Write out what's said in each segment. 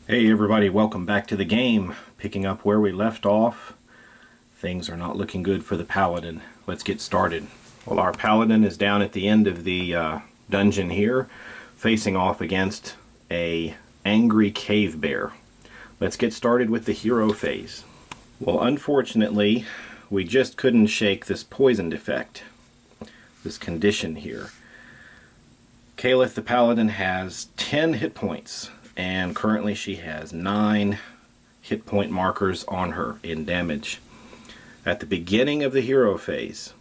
Hey everybody, welcome back to the game. Picking up where we left off. Things are not looking good for the Paladin. Let's get started. Well, our Paladin is down at the end of the dungeon here, facing off against a angry cave bear. Let's get started with the hero phase. Well, unfortunately, we just couldn't shake this poisoned effect, this condition here. Calith the Paladin has 10 hit points. And currently she has 9 hit point markers on her in damage. At the beginning of the hero phase,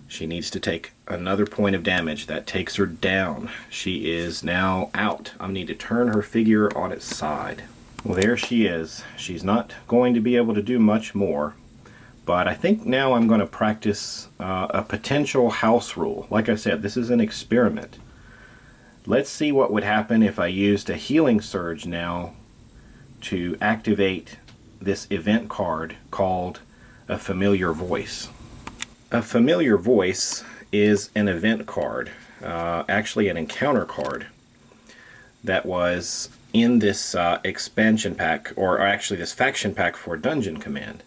she needs to take another point of damage. That takes her down. She is now out. I need to turn her figure on its side. Well, there she is. She's not going to be able to do much more, but I think now I'm going to practice a potential house rule. Like I said, this is an experiment. Let's see what would happen if I used a healing surge now to activate this event card called a familiar voice. A familiar voice is an event card, actually an encounter card that was in this expansion pack, or actually this faction pack for Dungeon Command.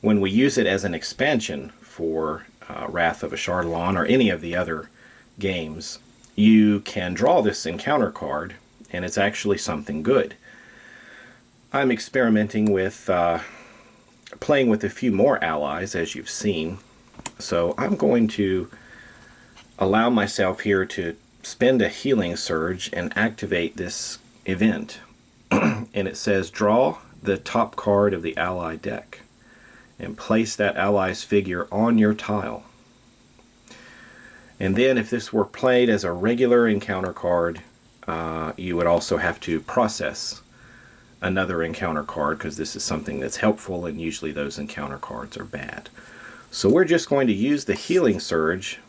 When we use it as an expansion for Wrath of Ashardalon or any of the other games, you can draw this encounter card, and it's actually something good. I'm experimenting with playing with a few more allies, as you've seen. So I'm going to allow myself here to spend a healing surge and activate this event. And it says, draw the top card of the ally deck and place that ally's figure on your tile. And then if this were played as a regular encounter card, you would also have to process another encounter card, because this is something that's helpful, and usually those encounter cards are bad. So we're just going to use the healing surge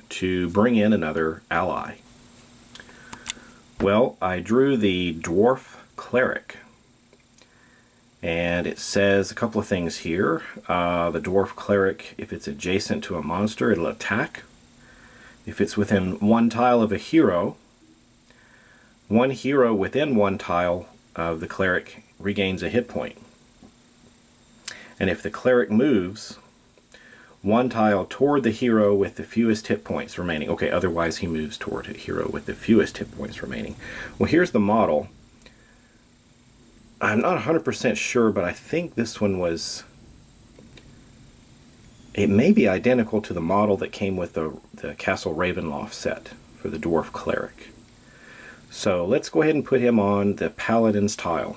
to bring in another ally. Well, I drew the dwarf cleric, and it says a couple of things here. The dwarf cleric, if it's adjacent to a monster, it'll attack. If it's within one tile of a hero, one hero within one tile of the cleric regains a hit point. And if the cleric moves one tile toward the hero with the fewest hit points remaining. Okay, otherwise he moves toward a hero with the fewest hit points remaining. Well, here's the model. I'm not 100% sure, but I think this one was... It may be identical to the model that came with the Castle Ravenloft set for the Dwarf Cleric. So let's go ahead and put him on the Paladin's tile.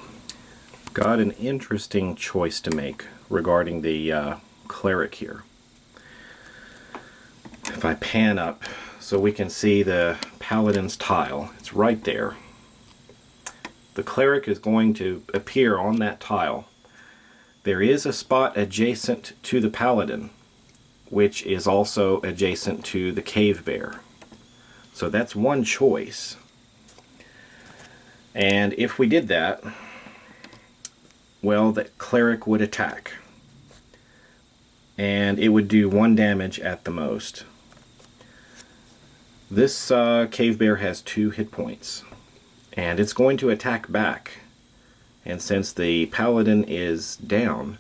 Got an interesting choice to make regarding the Cleric here. If I pan up so we can see the Paladin's tile, it's right there. The Cleric is going to appear on that tile. There is a spot adjacent to the Paladin, which is also adjacent to the cave bear. So that's one choice. And if we did that, well, the cleric would attack. And it would do 1 damage at the most. This cave bear has 2 hit points. And it's going to attack back. And since the paladin is down,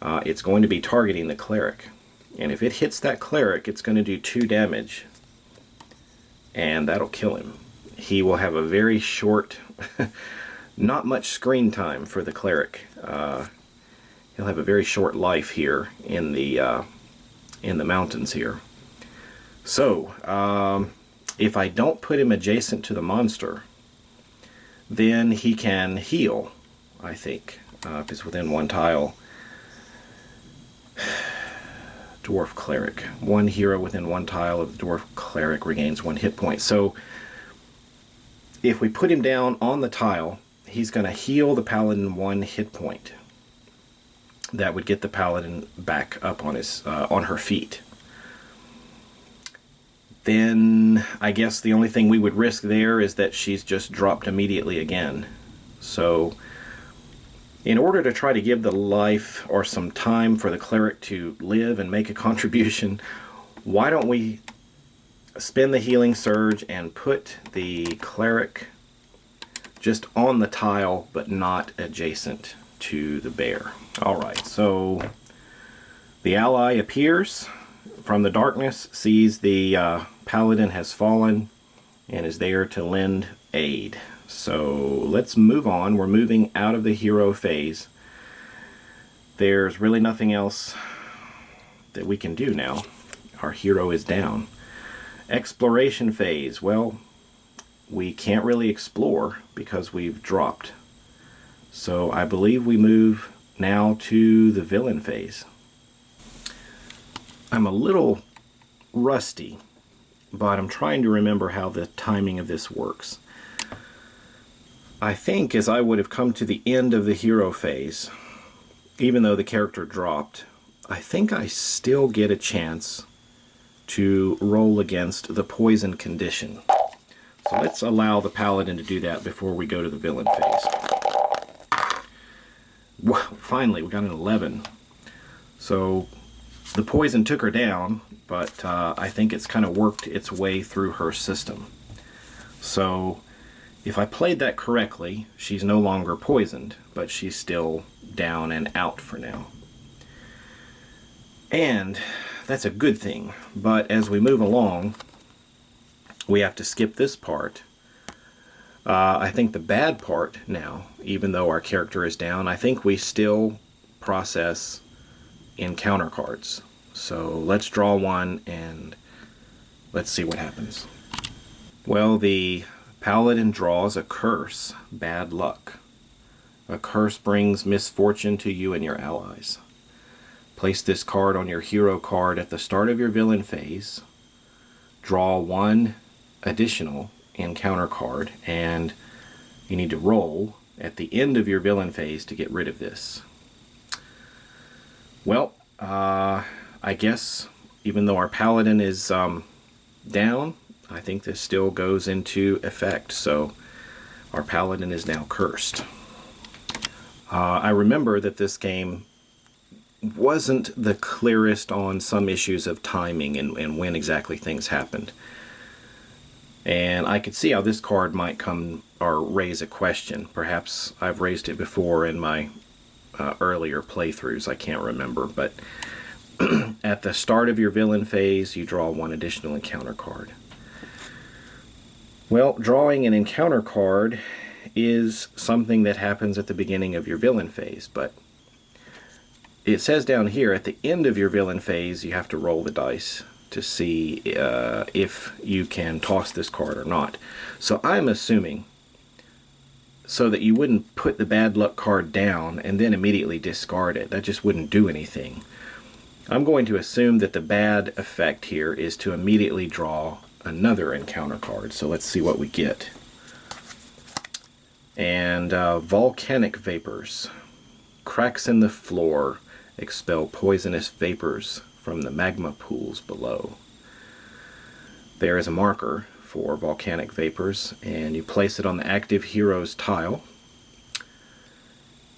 it's going to be targeting the cleric. And if it hits that cleric, it's going to do 2 damage. And that'll kill him. He will have a very short, not much screen time for the cleric. He'll have a very short life here in the mountains here. So, if I don't put him adjacent to the monster, then he can heal, I think, if it's within one tile. Dwarf Cleric. One hero within one tile of the Dwarf Cleric regains 1 hit point. So if we put him down on the tile, he's going to heal the Paladin 1 hit point. That would get the Paladin back up on her feet. Then I guess the only thing we would risk there is that she's just dropped immediately again. So in order to try to give the life or some time for the cleric to live and make a contribution, why don't we spend the healing surge and put the cleric just on the tile, but not adjacent to the bear. Alright, so the ally appears from the darkness, sees the Paladin has fallen, and is there to lend aid. So let's move on. We're moving out of the hero phase. There's really nothing else that we can do now. Our hero is down. Exploration phase. Well, we can't really explore because we've dropped. So I believe we move now to the villain phase. I'm a little rusty, but I'm trying to remember how the timing of this works. I think as I would have come to the end of the hero phase, even though the character dropped, I think I still get a chance to roll against the poison condition. So let's allow the Paladin to do that before we go to the villain phase. Wow, finally, we got an 11. So the poison took her down, but I think it's kind of worked its way through her system. So if I played that correctly, she's no longer poisoned, but she's still down and out for now. And that's a good thing, but as we move along, we have to skip this part. I think the bad part now, even though our character is down, I think we still process encounter cards. So let's draw one and let's see what happens. Well, the Paladin draws a curse, bad luck. A curse brings misfortune to you and your allies. Place this card on your hero card at the start of your villain phase. Draw one additional encounter card, and you need to roll at the end of your villain phase to get rid of this. Well, I guess even though our Paladin is down, I think this still goes into effect. So our Paladin is now cursed. I remember that this game wasn't the clearest on some issues of timing and when exactly things happened. And I could see how this card might come or raise a question. Perhaps I've raised it before in my earlier playthroughs, I can't remember. But at the start of your villain phase, you draw one additional encounter card. Well, drawing an encounter card is something that happens at the beginning of your villain phase, but it says down here at the end of your villain phase you have to roll the dice to see if you can toss this card or not. So I'm assuming, so that you wouldn't put the bad luck card down and then immediately discard it. That just wouldn't do anything. I'm going to assume that the bad effect here is to immediately draw another encounter card. So let's see what we get. And Volcanic Vapors. Cracks in the floor expel poisonous vapors from the magma pools below. There is a marker for volcanic vapors, and you place it on the active hero's tile.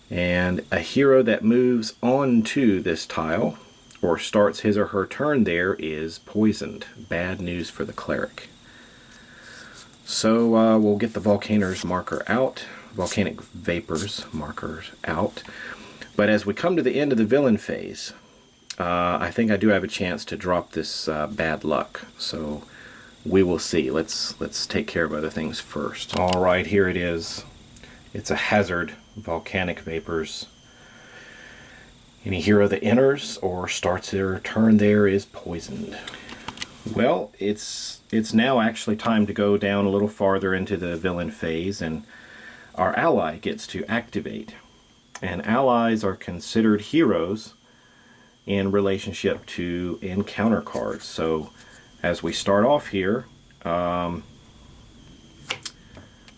And a hero that moves onto this tile or starts his or her turn there is poisoned. Bad news for the Cleric. So we'll get the volcanoes marker out, volcanic vapors markers out. But as we come to the end of the villain phase, I think I do have a chance to drop this bad luck. So we will see. Let's take care of other things first. All right, here it is. It's a hazard, volcanic vapors. Any hero that enters or starts their turn there is poisoned. Well, it's now actually time to go down a little farther into the villain phase, and our ally gets to activate. And allies are considered heroes in relationship to encounter cards. So as we start off here, our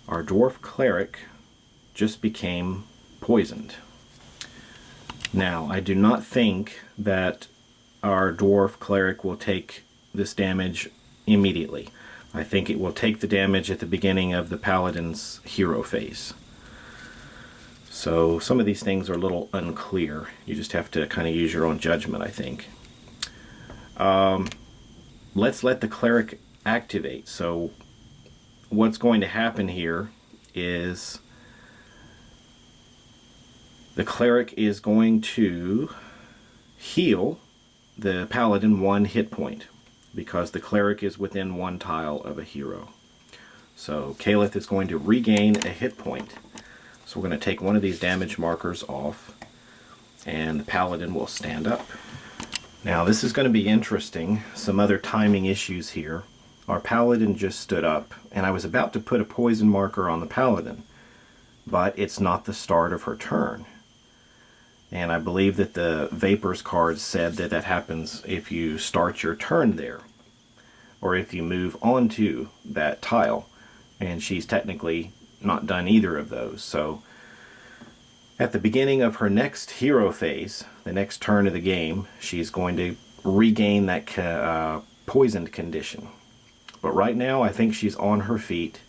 dwarf cleric just became poisoned. Now, I do not think that our dwarf cleric will take this damage immediately. I think it will take the damage at the beginning of the Paladin's hero phase. So some of these things are a little unclear. You just have to kind of use your own judgment, I think. Let's let the Cleric activate. So what's going to happen here is the Cleric is going to heal the Paladin 1 hit point because the Cleric is within 1 tile of a hero. So Calith is going to regain a hit point. So we're going to take one of these damage markers off and the Paladin will stand up. Now this is going to be interesting. Some other timing issues here. Our Paladin just stood up and I was about to put a poison marker on the Paladin, but it's not the start of her turn. And I believe that the Vapors card said that that happens if you start your turn there, or if you move onto that tile, and she's technically not done either of those. So at the beginning of her next hero phase, the next turn of the game, she's going to regain that poisoned condition. But right now I think she's on her feet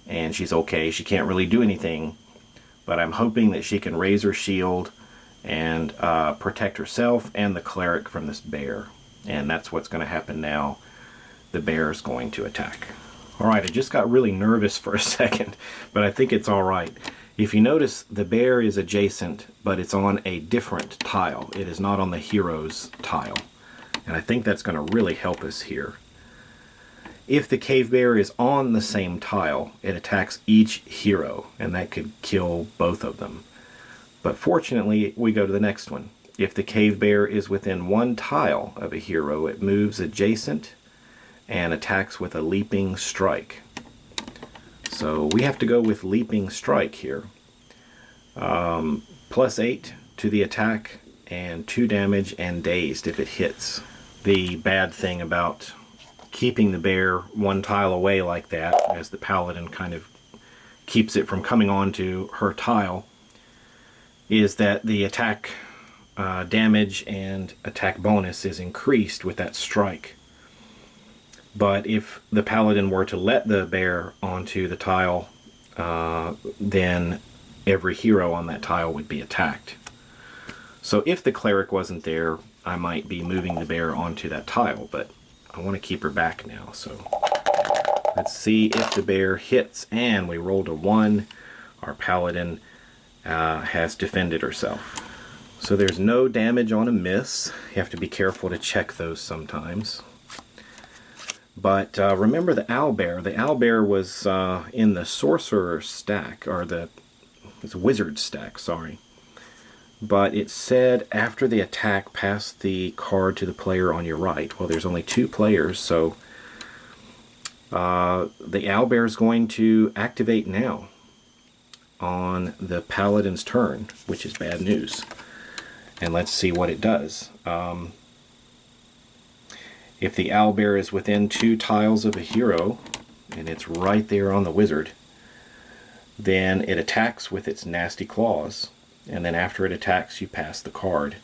and she's okay. She can't really do anything, but I'm hoping that she can raise her shield and protect herself and the Cleric from this bear. And that's what's going to happen now. The bear is going to attack. Alright, I just got really nervous for a second, but I think it's alright. If you notice, the bear is adjacent, but it's on a different tile. It is not on the hero's tile. And I think that's going to really help us here. If the cave bear is on the same tile, it attacks each hero, and that could kill both of them. But fortunately, we go to the next one. If the cave bear is within 1 tile of a hero, it moves adjacent and attacks with a leaping strike. So we have to go with leaping strike here. +8 to the attack and 2 damage and dazed if it hits. The bad thing about keeping the bear 1 tile away like that, as the Paladin kind of keeps it from coming onto her tile, is that the attack damage and attack bonus is increased with that strike. But if the Paladin were to let the bear onto the tile, then every hero on that tile would be attacked. So if the Cleric wasn't there, I might be moving the bear onto that tile, but I want to keep her back now. So let's see if the bear hits, and we rolled a 1. Our Paladin has defended herself. So there's no damage on a miss. You have to be careful to check those sometimes. But remember the owlbear. The owlbear was in the sorcerer stack, or it's a wizard stack, sorry. But it said after the attack, pass the card to the player on your right. Well, there's only 2 players, so the owlbear is going to activate now on the Paladin's turn, which is bad news. And let's see what it does. If the owlbear is within 2 tiles of a hero, and it's right there on the wizard, then it attacks with its nasty claws, and then after it attacks, you pass the card.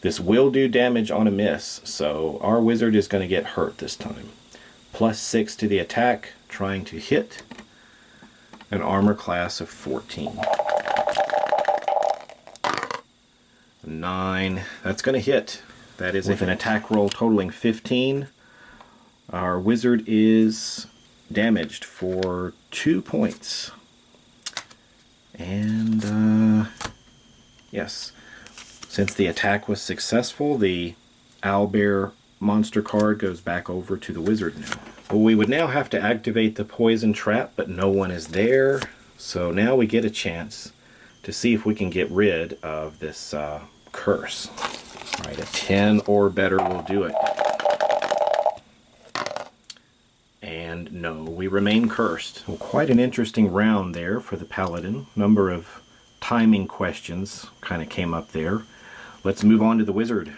This will do damage on a miss, so our wizard is going to get hurt this time. +6 to the attack, trying to hit, an armor class of 14. 9, that's going to hit. That is with an attack roll totaling 15. Our wizard is damaged for 2 points. And yes, since the attack was successful, the owlbear monster card goes back over to the wizard now. Well, we would now have to activate the poison trap, but no one is there. So now we get a chance to see if we can get rid of this curse. All right, a 10 or better will do it. And no, we remain cursed. Well, quite an interesting round there for the Paladin. Number of timing questions kind of came up there. Let's move on to the wizard.